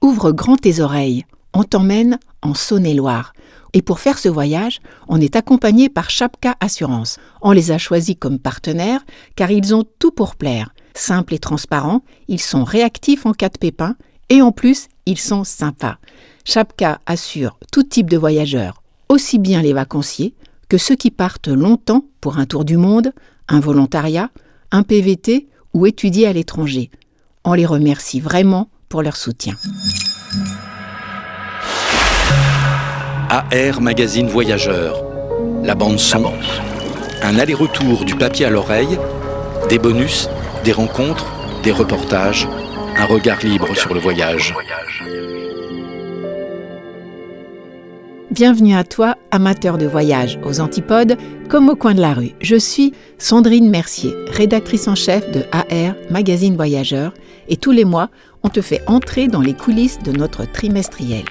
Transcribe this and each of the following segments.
Ouvre grand tes oreilles, on t'emmène en Saône-et-Loire. Et pour faire ce voyage, on est accompagné par Chapka Assurance. On les a choisis comme partenaires car ils ont tout pour plaire. Simples et transparents, ils sont réactifs en cas de pépin et en plus, ils sont sympas. Chapka assure tout type de voyageurs, aussi bien les vacanciers que ceux qui partent longtemps pour un tour du monde, un volontariat, un PVT ou étudier à l'étranger. On les remercie vraiment pour leur soutien. AR Magazine Voyageur, la bande son, un aller-retour du papier à l'oreille, des bonus, des rencontres, des reportages, un regard libre sur le voyage. Bienvenue à toi, amateur de voyage, aux antipodes comme au coin de la rue. Je suis Sandrine Mercier, rédactrice en chef de AR Magazine Voyageur, et tous les mois, on te fait entrer dans les coulisses de notre trimestriel.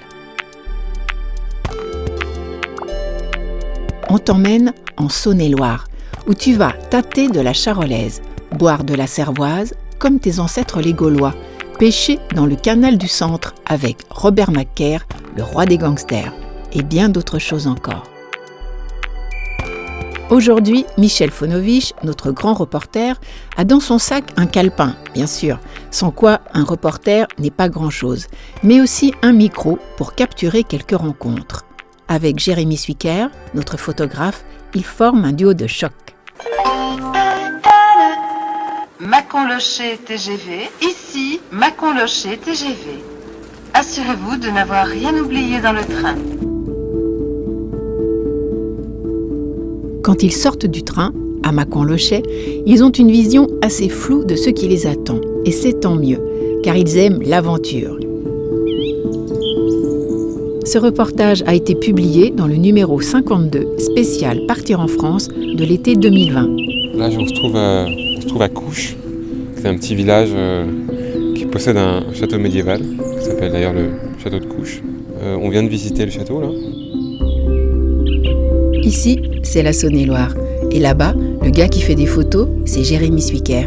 On t'emmène en Saône-et-Loire, où tu vas tâter de la charolaise, boire de la cervoise, comme tes ancêtres les Gaulois, pêcher dans le canal du Centre avec Robert Macaire, le roi des gangsters, et bien d'autres choses encore. Aujourd'hui, Michel Fonovich, notre grand reporter, a dans son sac un calepin, bien sûr, sans quoi un reporter n'est pas grand-chose, mais aussi un micro pour capturer quelques rencontres. Avec Jérémy Suiker, notre photographe, ils forment un duo de choc. Mâcon-Locher TGV, ici Mâcon-Locher TGV. Assurez-vous de n'avoir rien oublié dans le train. Quand ils sortent du train, à Mâcon-Locher, ils ont une vision assez floue de ce qui les attend. Et c'est tant mieux, car ils aiment l'aventure. Ce reportage a été publié dans le numéro 52, spécial Partir en France, de l'été 2020. Là, on se trouve à Couches. C'est un petit village qui possède un château médiéval, qui s'appelle d'ailleurs le château de Couches. On vient de visiter le château, là. Ici, c'est la Saône-et-Loire. Et là-bas, le gars qui fait des photos, c'est Jérémy Suiker.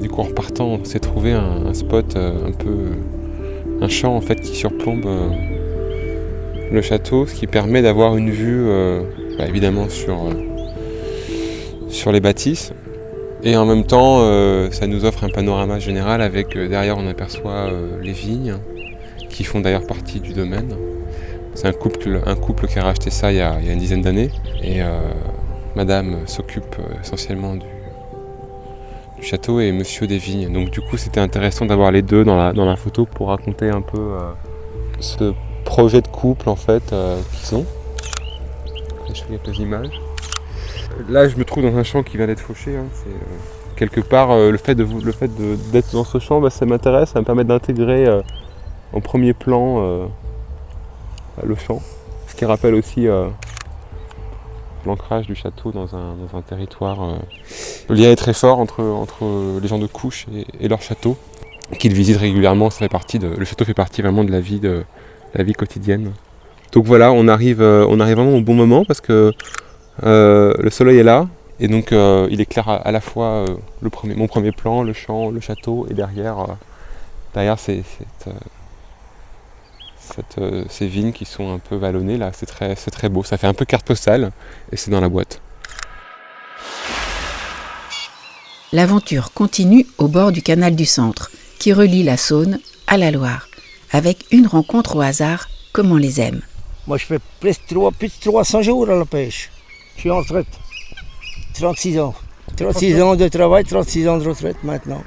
Du coup, en repartant, on s'est trouvé un spot un champ en fait qui surplombe le château, ce qui permet d'avoir une vue évidemment sur les bâtisses. Et en même temps, ça nous offre un panorama général avec derrière on aperçoit les vignes qui font d'ailleurs partie du domaine. C'est un couple qui a racheté ça il y a une dizaine d'années et madame s'occupe essentiellement du château et monsieur des vignes. Donc du coup c'était intéressant d'avoir les deux dans la photo pour raconter un peu ce projet de couple en fait qu'ils ont. Je fais quelques images. Là je me trouve dans un champ qui vient d'être fauché. C'est, quelque part le fait d'être dans ce champ, ça m'intéresse, ça me permet d'intégrer en premier plan le champ. Ce qui rappelle aussi l'ancrage du château dans un territoire. Le lien est très fort entre les gens de Couches et leur château, qu'ils visitent régulièrement. Le château fait partie vraiment de la vie quotidienne. Donc voilà, on arrive vraiment au bon moment parce que le soleil est là et donc il éclaire à la fois mon premier plan, le champ, le château et derrière ces vignes qui sont un peu vallonnées là, c'est très beau, ça fait un peu carte postale et c'est dans la boîte. L'aventure continue au bord du canal du Centre, qui relie la Saône à la Loire, avec une rencontre au hasard comme on les aime. Moi je fais plus de 300 jours à la pêche. Je suis en retraite. 36 ans. 36 ans de travail, 36 ans de retraite maintenant.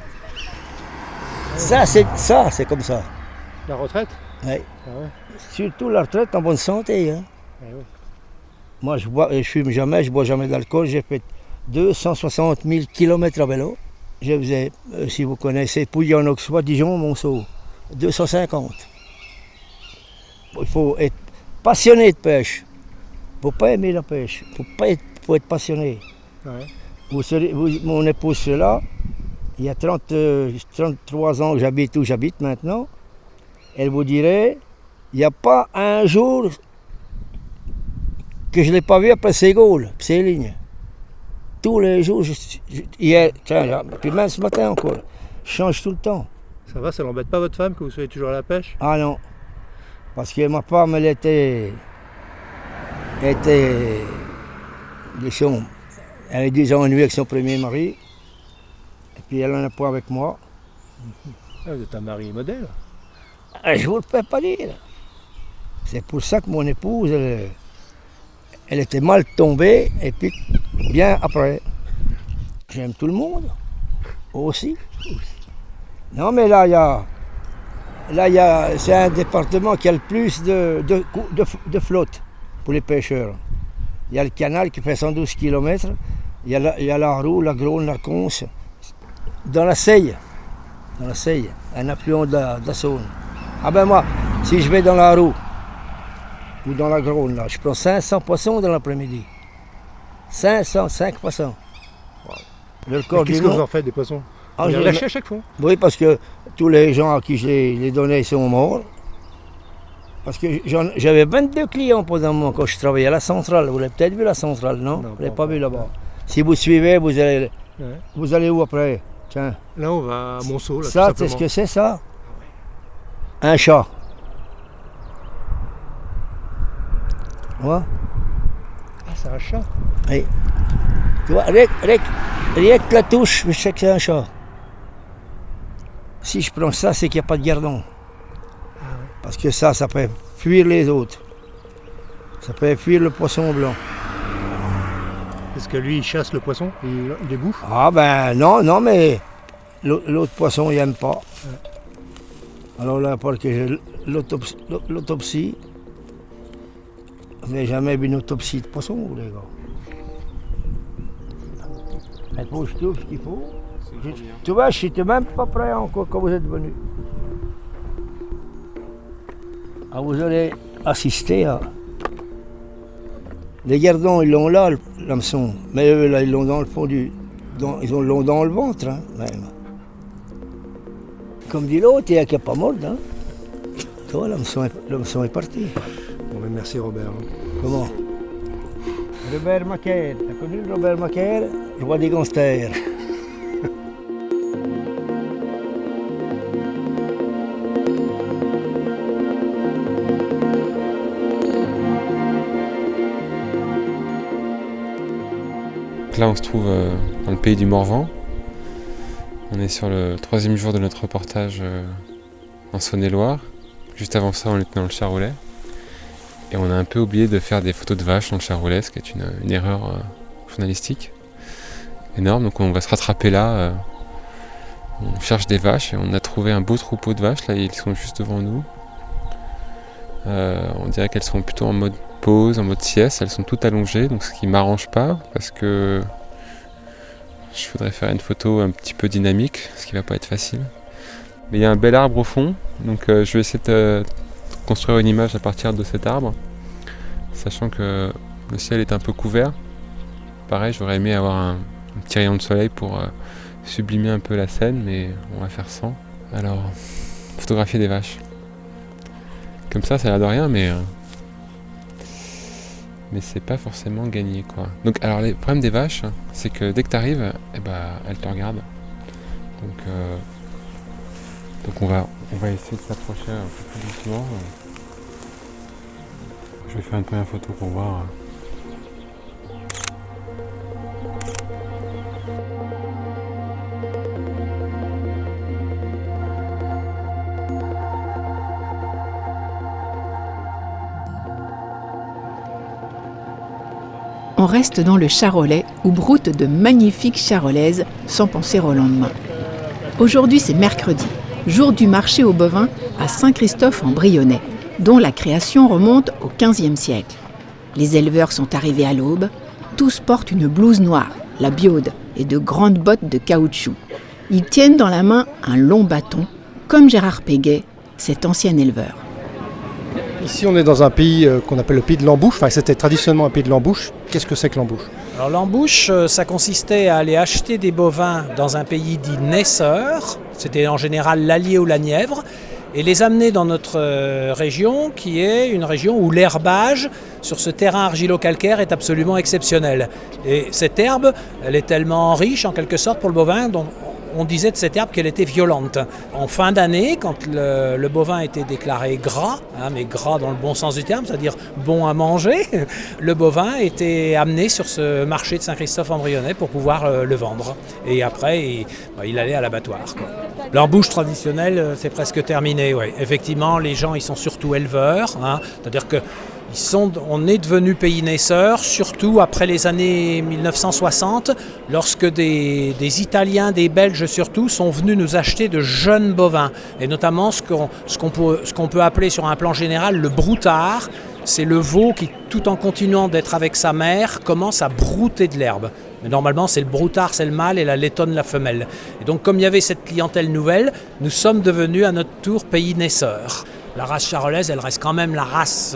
Ça c'est comme ça. La retraite ? Oui. Ah ouais. Surtout la retraite en bonne santé. Hein. Ah ouais. Moi je fume jamais, je bois jamais d'alcool. J'ai fait 260 000 km à vélo. Je faisais, si vous connaissez, Pouilly-en-Auxois, Dijon, Monceau. 250. Il faut être passionné de pêche. Il ne faut pas aimer la pêche. Il faut être passionné. Ouais. Mon épouse est là. Il y a 33 ans que j'habite où j'habite maintenant. Elle vous dirait, il n'y a pas un jour que je ne l'ai pas vu après ces Gaules, ces lignes. Tous les jours, hier, puis même ce matin encore, je change tout le temps. Ça va, ça l'embête pas votre femme que vous soyez toujours à la pêche? Ah non, parce que ma femme, elle était disons, elle a des ennuis avec son premier mari, et puis elle en a pas avec moi. Ah, vous êtes un mari modèle. Je ne vous le fais pas dire. C'est pour ça que mon épouse, elle était mal tombée, et puis bien après. J'aime tout le monde, aussi. Non, mais là, c'est un département qui a le plus de flotte pour les pêcheurs. Il y a le canal qui fait 112 km, il y a la Roue, la Grône, la Conce, dans la Seille, un affluent de la Saône. Ah ben moi, si je vais dans la Roue ou dans la Grône, là, je prends 500 poissons dans l'après-midi. 505 poissons. Le record Qu'est-ce du que vous monde. en faites des poissons? Ah, Vous les je- relâchez à chaque fois? Oui, parce que tous les gens à qui je les donnais sont morts. Parce que j'avais 22 clients pendant un moment quand je travaillais à la centrale. Vous l'avez peut-être vu la centrale, non? Non, Vous l'avez pas pas vu encore. là-bas. Si vous suivez, Ouais. vous allez où après? Tiens. Là, on va à Monceau, là, Ça, tout c'est ce simplement. que c'est ça? Un chat. Ouais. Ah, c'est un chat. Oui. Tu vois, rien que la touche, je sais que c'est un chat. Si je prends ça, c'est qu'il n'y a pas de gardon. Parce que ça peut fuir les autres. Ça peut fuir le poisson blanc. Est-ce que lui, il chasse le poisson? Il les bouffe? Ah ben non, mais l'autre poisson, il n'aime pas. Alors là, parce que j'ai l'autopsie, vous n'avez jamais vu une autopsie de poisson, vous, les gars? Il faut que je trouve ce qu'il faut. Tu vois, je n'étais même pas prêt encore quand vous êtes venu. Ah, vous allez assister à... Les gardons, ils l'ont là, l'hameçon. Mais eux, là, ils l'ont dans le fond du... ils l'ont dans le ventre, hein, même. Comme dit l'autre, il n'y a qu'à pas mordre, hein. Tu vois, l'hameçon est parti. Bon, ben, merci Robert. Comment? Robert Macaire. T'as connu le Robert Macaire? Je vois des gangsters. Donc là, on se trouve dans le pays du Morvan. On est sur le 3e jour de notre reportage en Saône-et-Loire. Juste avant ça, on était dans le Charolais. Et on a un peu oublié de faire des photos de vaches dans le Charolais, ce qui est une erreur journalistique énorme. Donc on va se rattraper là. On cherche des vaches et on a trouvé un beau troupeau de vaches. Là, ils sont juste devant nous. On dirait qu'elles sont plutôt en mode pause, en mode sieste. Elles sont toutes allongées, donc ce qui m'arrange pas parce que je voudrais faire une photo un petit peu dynamique, ce qui va pas être facile. Mais il y a un bel arbre au fond, donc je vais essayer de construire une image à partir de cet arbre, sachant que le ciel est un peu couvert. Pareil, j'aurais aimé avoir un petit rayon de soleil pour sublimer un peu la scène, mais on va faire sans. Alors, photographier des vaches. Comme ça a l'air de rien, mais c'est pas forcément gagné, quoi. Donc, alors, le problème des vaches, c'est que dès que tu arrives, elles te regardent. Donc on va essayer de s'approcher un peu plus doucement. Je vais faire une première photo pour voir. On reste dans le Charolais où broutent de magnifiques charolaises sans penser au lendemain. Aujourd'hui, c'est mercredi, jour du marché aux bovins à Saint-Christophe-en-Brionnais, dont la création remonte au XVe siècle. Les éleveurs sont arrivés à l'aube, tous portent une blouse noire, la biaude, et de grandes bottes de caoutchouc. Ils tiennent dans la main un long bâton, comme Gérard Péguet, cet ancien éleveur. Ici, on est dans un pays qu'on appelle le pays de l'embouche. Enfin, c'était traditionnellement un pays de l'embouche. Qu'est-ce que c'est que l'embouche? Alors l'embouche, ça consistait à aller acheter des bovins dans un pays dit naisseur, c'était en général l'Allier ou la Nièvre, et les amener dans notre région, qui est une région où l'herbage sur ce terrain argilo-calcaire est absolument exceptionnel. Et cette herbe, elle est tellement riche en quelque sorte pour le bovin, dont on disait de cette herbe qu'elle était violente. En fin d'année, quand le bovin était déclaré gras, mais gras dans le bon sens du terme, c'est-à-dire bon à manger, le bovin était amené sur ce marché de Saint-Christophe-en-Brionnais pour pouvoir le vendre. Et après, il allait à l'abattoir, quoi. L'embouche traditionnelle, c'est presque terminé. Ouais. Effectivement, les gens, ils sont surtout éleveurs, c'est-à-dire que on est devenu pays naisseur, surtout après les années 1960, lorsque des Italiens, des Belges surtout, sont venus nous acheter de jeunes bovins. Et notamment ce qu'on peut appeler sur un plan général le broutard. C'est le veau qui, tout en continuant d'être avec sa mère, commence à brouter de l'herbe. Mais normalement, c'est le broutard, c'est le mâle et la laitonne, la femelle. Et donc, comme il y avait cette clientèle nouvelle, nous sommes devenus à notre tour pays naisseur. La race charolaise, elle reste quand même la race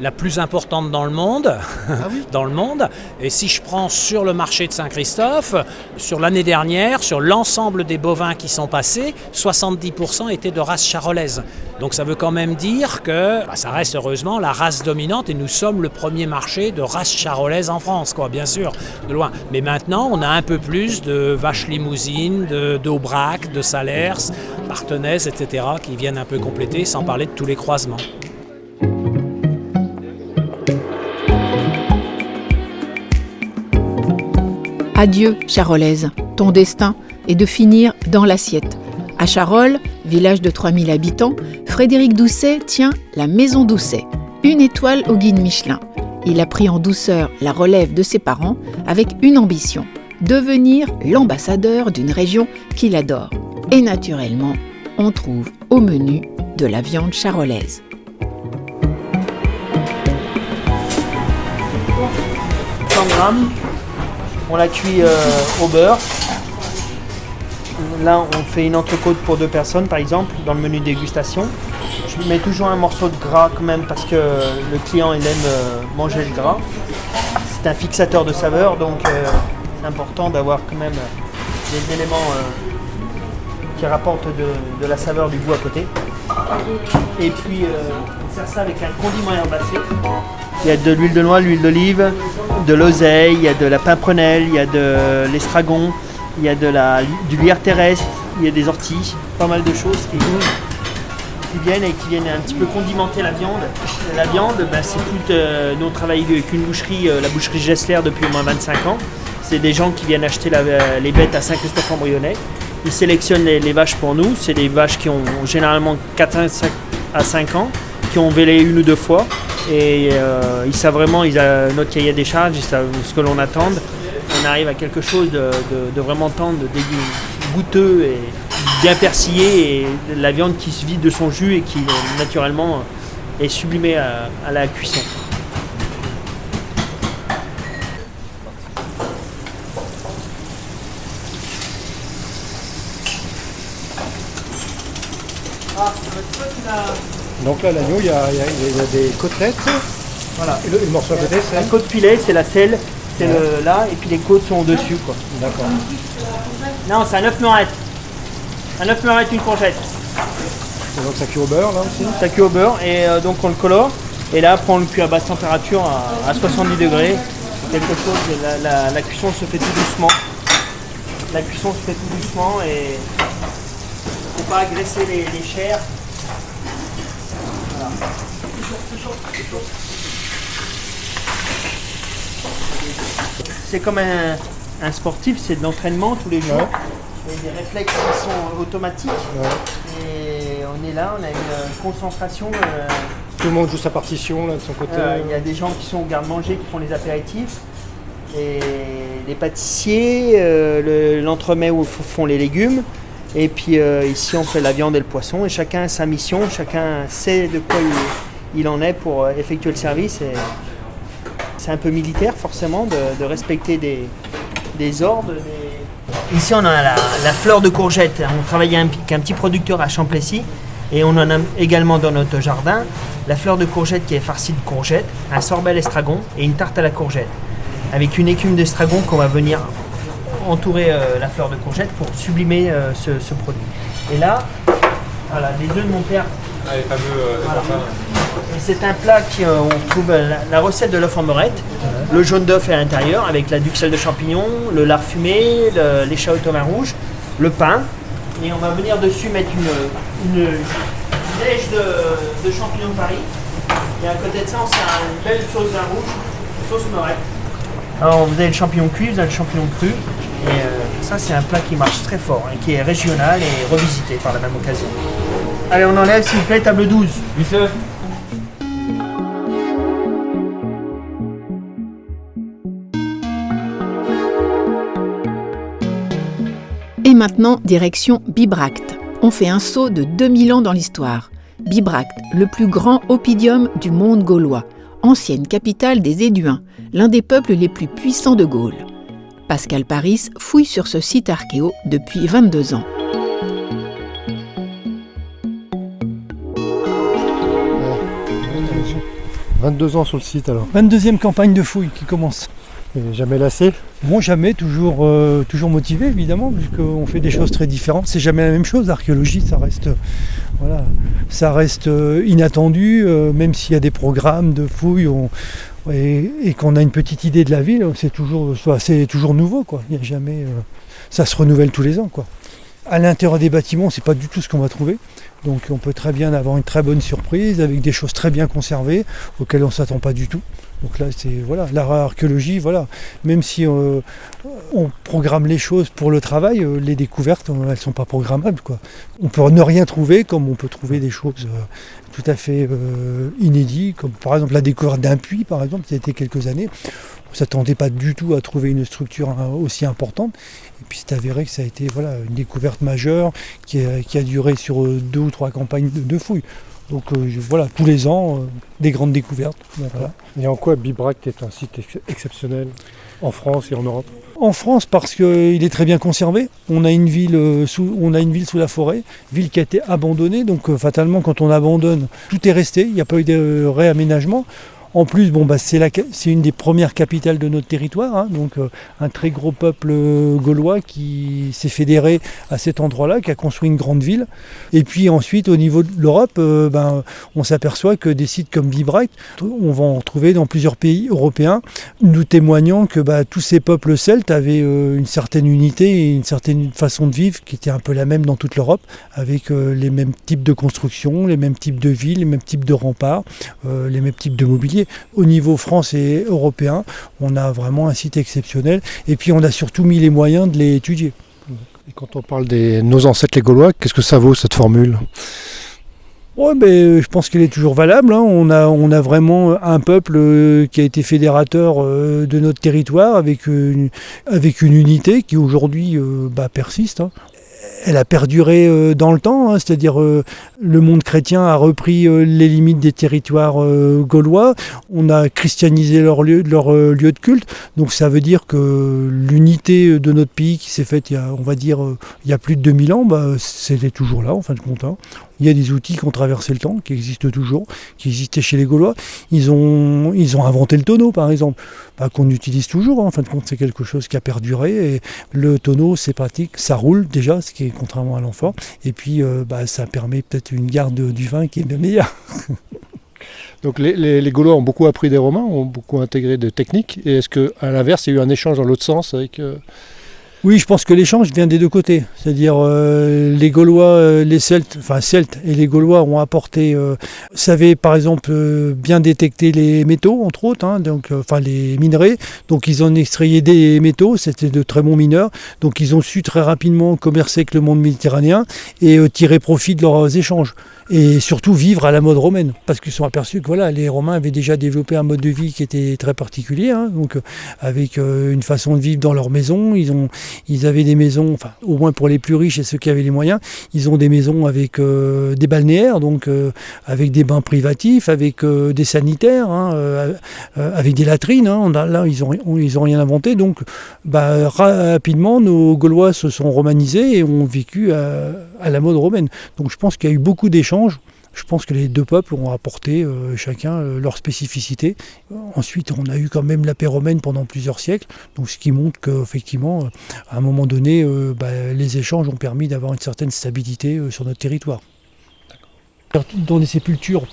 la plus importante dans le monde. Ah oui. Dans le monde. Et si je prends sur le marché de Saint-Christophe, sur l'année dernière, sur l'ensemble des bovins qui sont passés, 70% étaient de race charolaise. Donc ça veut quand même dire que ça reste heureusement la race dominante et nous sommes le premier marché de race charolaise en France, quoi, bien sûr, de loin. Mais maintenant, on a un peu plus de vaches limousines, d'Aubrac, de Salers, Partenaises, etc. qui viennent un peu compléter, sans parler de tous les croisements. Adieu, Charolaise, ton destin est de finir dans l'assiette. À Charolles, village de 3000 habitants, Frédéric Doucet tient la Maison Doucet, une étoile au guide Michelin. Il a pris en douceur la relève de ses parents avec une ambition, devenir l'ambassadeur d'une région qu'il adore. Et naturellement, on trouve au menu de la viande charolaise. Grammes. On la cuit au beurre. Là, on fait une entrecôte pour 2 personnes, par exemple, dans le menu dégustation. Je mets toujours un morceau de gras quand même parce que le client il aime manger le gras. C'est un fixateur de saveur, donc c'est important d'avoir quand même des éléments qui rapportent de la saveur du goût à côté. Et puis, on sert ça avec un condiment herbacé. Il y a de l'huile de noix, de l'huile d'olive, de l'oseille, il y a de la pimprenelle, il y a de l'estragon, il y a du lierre terrestre, il y a des orties, pas mal de choses qui viennent un petit peu condimenter la viande. La viande, c'est toute. Nous on travaille avec une boucherie, la boucherie Gessler depuis au moins 25 ans. C'est des gens qui viennent acheter les bêtes à Saint-Christophe-en-Brionnais. Ils sélectionnent les vaches pour nous. C'est des vaches qui ont généralement 4 à 5 ans, qui ont vélé 1 ou 2 fois. Et ils savent vraiment, notre cahier des charges, ils savent ce que l'on attend. On arrive à quelque chose de vraiment tendre, goûteux et bien persillé, et la viande qui se vide de son jus et qui naturellement est sublimée à la cuisson. Donc là, l'agneau, il y a des côtelettes. Voilà. Et le morceau à côté, c'est la côte filet, c'est la selle, c'est là, et puis les côtes sont au-dessus, quoi. D'accord. Non, c'est un œuf meurette. Un œuf meurette, une courgette. Et donc ça cuit au beurre, là aussi. Ça cuit au beurre, et donc on le colore. Et là, après, on le cuit à basse température, à 70 degrés. Quelque chose, la cuisson se fait tout doucement. La cuisson se fait tout doucement, et il ne faut pas agresser les chairs. Voilà. C'est comme un sportif, c'est de l'entraînement tous les jours. Ouais. Il y a des réflexes qui sont automatiques. Ouais. Et on est là, on a une concentration. Tout le monde joue sa partition là, de son côté. Il y a des gens qui sont au garde-manger, qui font les apéritifs. Et les pâtissiers, l'entremets où font les légumes. Et puis ici, on fait la viande et le poisson. Et chacun a sa mission, chacun sait de quoi il en est pour effectuer le service. Et c'est un peu militaire, forcément, de respecter des ordres. Ici, on a la fleur de courgette. On travaille avec un petit producteur à Champlessis. Et on en a également dans notre jardin la fleur de courgette qui est farcie de courgettes, un sorbet à l'estragon et une tarte à la courgette. Avec une écume d'estragon qu'on va venir entourer la fleur de courgette pour sublimer ce produit. Et là, voilà, les œufs de mon père. Ah, les fameux voilà. Et c'est un plat qui on trouve la recette de l'œuf en meurette. Le jaune d'œuf est à l'intérieur avec la duxelle de champignons, le lard fumé, l'échalote au vin rouge. le pain. Et on va venir dessus mettre une neige de champignons de Paris. Et à côté de ça, on sert une belle sauce vin rouge, sauce Morette. Alors vous avez le champignon cuit, vous avez le champignon cru. Et ça, c'est un plat qui marche très fort, hein, qui est régional et revisité par la même occasion. Allez, on enlève s'il vous plaît, table 12. Monsieur. Et maintenant, direction Bibracte. On fait un saut de 2000 ans dans l'histoire. Bibracte, le plus grand oppidum du monde gaulois, ancienne capitale des Éduins, l'un des peuples les plus puissants de Gaule. Pascal Paris fouille sur ce site archéo depuis 22 ans. « 22 ans sur le site alors. 22e campagne de fouilles qui commence. Et jamais lassé? Bon, jamais, toujours motivé évidemment, puisqu'on fait des choses très différentes. C'est jamais la même chose, l'archéologie, ça reste inattendu, même s'il y a des programmes de fouilles et qu'on a une petite idée de la ville, c'est toujours nouveau, quoi. Il y a jamais, ça se renouvelle tous les ans, quoi. À l'intérieur des bâtiments, c'est pas du tout ce qu'on va trouver. Donc on peut très bien avoir une très bonne surprise avec des choses très bien conservées auxquelles on ne s'attend pas du tout. Donc là, c'est l'archéologie, même si on programme les choses pour le travail, les découvertes, elles ne sont pas programmables, quoi. On peut ne rien trouver, comme on peut trouver des choses tout à fait inédites, comme par exemple la découverte d'un puits, par exemple, il y a été quelques années. On ne s'attendait pas du tout à trouver une structure aussi importante. Et puis c'est avéré que ça a été une découverte majeure qui a duré sur 2 ou 3 campagnes de fouilles. Donc tous les ans, des grandes découvertes. Voilà. Et en quoi Bibracte est un site exceptionnel en France et en Europe? En France parce qu'il est très bien conservé. On a une ville sous la forêt, ville qui a été abandonnée. Donc fatalement, quand on abandonne, tout est resté. Il n'y a pas eu de réaménagement. En plus, c'est une des premières capitales de notre territoire, hein, donc un très gros peuple gaulois qui s'est fédéré à cet endroit-là, qui a construit une grande ville. Et puis ensuite, au niveau de l'Europe, on s'aperçoit que des sites comme Bibracte, on va en trouver dans plusieurs pays européens, nous témoignant que tous ces peuples celtes avaient une certaine unité et une certaine façon de vivre qui était un peu la même dans toute l'Europe, avec les mêmes types de constructions, les mêmes types de villes, les mêmes types de remparts, les mêmes types de mobilier. Au niveau France et européen, on a vraiment un site exceptionnel et puis on a surtout mis les moyens de les étudier. Et quand on parle de nos ancêtres les Gaulois, qu'est-ce que ça vaut cette formule? Je pense qu'elle est toujours valable, hein. On a vraiment un peuple qui a été fédérateur de notre territoire avec une unité qui aujourd'hui persiste, hein. Elle a perduré dans le temps, hein, c'est-à-dire le monde chrétien a repris les limites des territoires gaulois, on a christianisé leur lieu de culte, donc ça veut dire que l'unité de notre pays qui s'est faite il y a plus de 2000 ans, c'était toujours là en fin de compte, hein. Il y a des outils qui ont traversé le temps, qui existent toujours, qui existaient chez les Gaulois. Ils ont inventé le tonneau, par exemple, qu'on utilise toujours. Hein. En fin de compte, c'est quelque chose qui a perduré. Et le tonneau, c'est pratique, ça roule déjà, ce qui est contrairement à l'amphore. Et puis, ça permet peut-être une garde du vin qui est bien meilleure. Donc les Gaulois ont beaucoup appris des Romains, ont beaucoup intégré de techniques. Et est-ce qu'à l'inverse, il y a eu un échange dans l'autre sens avec... Oui, je pense que l'échange vient des deux côtés. C'est-à-dire les Gaulois, les Celtes et les Gaulois ont apporté, savaient par exemple bien détecter les métaux, entre autres, hein, les minerais. Donc ils en extrayaient des métaux, c'était de très bons mineurs. Donc ils ont su très rapidement commercer avec le monde méditerranéen et tirer profit de leurs échanges. Et surtout vivre à la mode romaine, parce qu'ils se sont aperçus que les Romains avaient déjà développé un mode de vie qui était très particulier, hein, donc avec une façon de vivre dans leur maison. Ils avaient des maisons, au moins pour les plus riches et ceux qui avaient les moyens, ils ont des maisons avec des balnéaires, donc avec des bains privatifs, avec des sanitaires, hein, avec des latrines. Hein. Là, ils ont rien inventé, donc rapidement, nos Gaulois se sont romanisés et ont vécu à la mode romaine. Donc je pense qu'il y a eu beaucoup d'échanges. Je pense que les deux peuples ont apporté chacun leur spécificité. Ensuite, on a eu quand même la paix romaine pendant plusieurs siècles, donc ce qui montre qu'effectivement, à un moment donné, les échanges ont permis d'avoir une certaine stabilité sur notre territoire. Dans les sépultures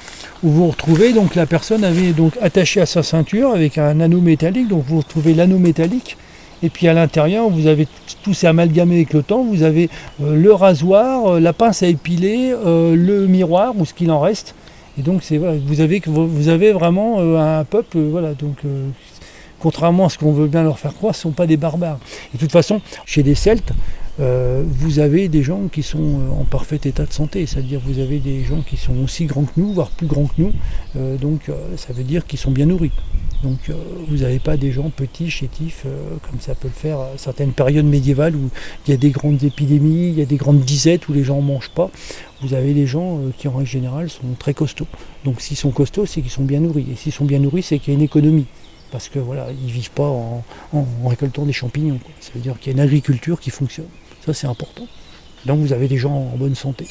où vous retrouvez, donc la personne avait donc attaché à sa ceinture avec un anneau métallique, donc vous retrouvez l'anneau métallique Et puis à l'intérieur, vous avez tout c'est amalgamé avec le temps. Vous avez le rasoir, la pince à épiler, le miroir ou ce qu'il en reste. Et donc voilà, vous avez vraiment un peuple, voilà. Donc contrairement à ce qu'on veut bien leur faire croire, ce ne sont pas des barbares. Et de toute façon, chez les Celtes, vous avez des gens qui sont en parfait état de santé, c'est-à-dire vous avez des gens qui sont aussi grands que nous, voire plus grands que nous, donc ça veut dire qu'ils sont bien nourris. Donc vous n'avez pas des gens petits, chétifs, comme ça peut le faire à certaines périodes médiévales où il y a des grandes épidémies, il y a des grandes disettes où les gens ne mangent pas. Vous avez des gens qui en règle générale sont très costauds. Donc s'ils sont costauds, c'est qu'ils sont bien nourris. Et s'ils sont bien nourris, c'est qu'il y a une économie. Parce que voilà, ils ne vivent pas en récoltant des champignons, quoi. Ça veut dire qu'il y a une agriculture qui fonctionne. Ça, c'est important. Donc vous avez des gens en bonne santé.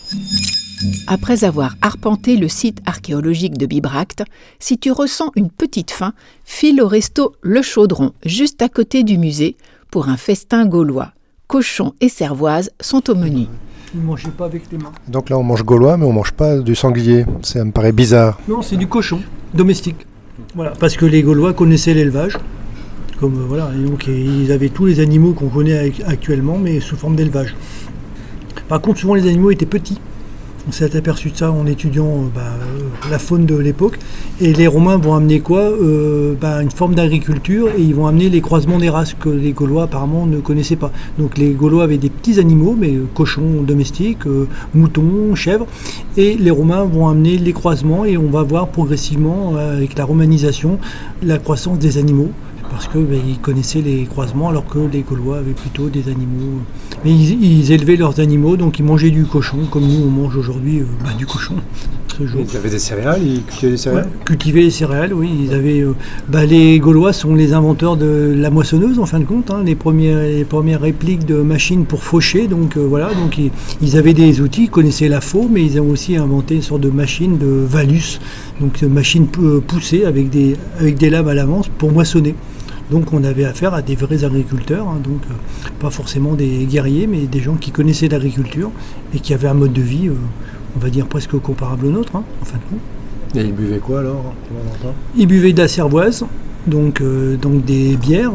Après avoir arpenté le site archéologique de Bibracte, si tu ressens une petite faim, file au resto Le Chaudron, juste à côté du musée, pour un festin gaulois. Cochons et cervoises sont au menu. Vous ne mangez pas avec les mains. Donc là, on mange gaulois, mais on ne mange pas du sanglier. Ça me paraît bizarre. Non, c'est du cochon, domestique. Voilà, parce que les Gaulois connaissaient l'élevage. Comme, voilà, et donc ils avaient tous les animaux qu'on connaît actuellement, mais sous forme d'élevage. Par contre, souvent les animaux étaient petits. On s'est aperçu de ça en étudiant la faune de l'époque. Et les Romains vont amener quoi ? Une forme d'agriculture, et ils vont amener les croisements des races que les Gaulois apparemment ne connaissaient pas. Donc les Gaulois avaient des petits animaux, mais cochons domestiques, moutons, chèvres. Et les Romains vont amener les croisements, et on va voir progressivement, avec la romanisation, la croissance des animaux. Parce qu'ils connaissaient les croisements, alors que les Gaulois avaient plutôt des animaux. Mais ils élevaient leurs animaux, donc ils mangeaient du cochon, comme nous on mange aujourd'hui du cochon. Ils avaient des céréales, ils cultivaient des céréales. Ouais, cultivaient les céréales, oui. Ils avaient, les Gaulois sont les inventeurs de la moissonneuse, en fin de compte, hein, les premières répliques de machines pour faucher. Donc donc ils avaient des outils, ils connaissaient la faux, mais ils ont aussi inventé une sorte de machine de valus, donc machine poussée avec des lames à l'avance pour moissonner. Donc on avait affaire à des vrais agriculteurs, hein, donc pas forcément des guerriers, mais des gens qui connaissaient l'agriculture et qui avaient un mode de vie, on va dire presque comparable au nôtre, hein, en fin de compte. Et ils buvaient quoi alors ? Ils buvaient de la cervoise, donc des bières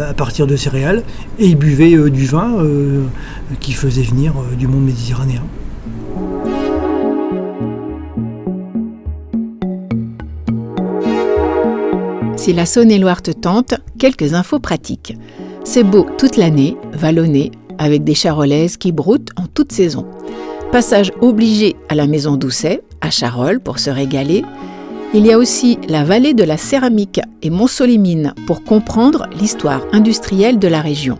à partir de céréales, et ils buvaient du vin qui faisait venir du monde méditerranéen. Si la Saône-et-Loire te tente, quelques infos pratiques. C'est beau toute l'année, vallonné, avec des charolaises qui broutent en toute saison. Passage obligé à la maison Doucet, à Charolles, pour se régaler. Il y a aussi la vallée de la céramique et Mont-Solimine pour comprendre l'histoire industrielle de la région.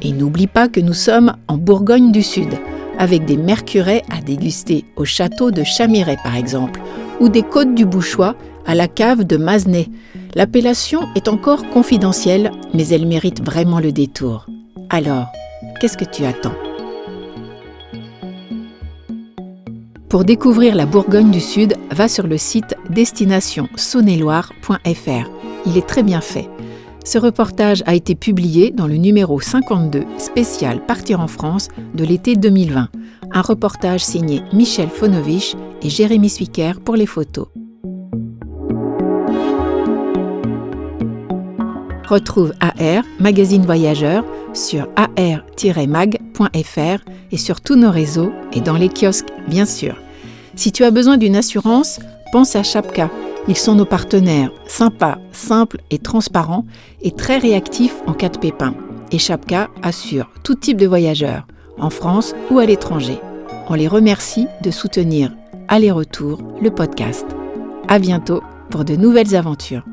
Et n'oublie pas que nous sommes en Bourgogne du Sud, avec des mercurets à déguster au château de Chamiret par exemple, ou des côtes du Bouchois à la cave de Mazenay. L'appellation est encore confidentielle, mais elle mérite vraiment le détour. Alors, qu'est-ce que tu attends ? Pour découvrir la Bourgogne du Sud, va sur le site destinationsaôneetloire.fr. Il est très bien fait. Ce reportage a été publié dans le numéro 52 spécial Partir en France de l'été 2020. Un reportage signé Michel Fonovich et Jérémy Swicker pour les photos. Retrouve AR, magazine voyageur, sur ar-mag.fr et sur tous nos réseaux et dans les kiosques, bien sûr. Si tu as besoin d'une assurance, pense à Chapka. Ils sont nos partenaires, sympas, simples et transparents et très réactifs en cas de pépin. Et Chapka assure tout type de voyageurs, en France ou à l'étranger. On les remercie de soutenir Aller-Retour, le podcast. À bientôt pour de nouvelles aventures.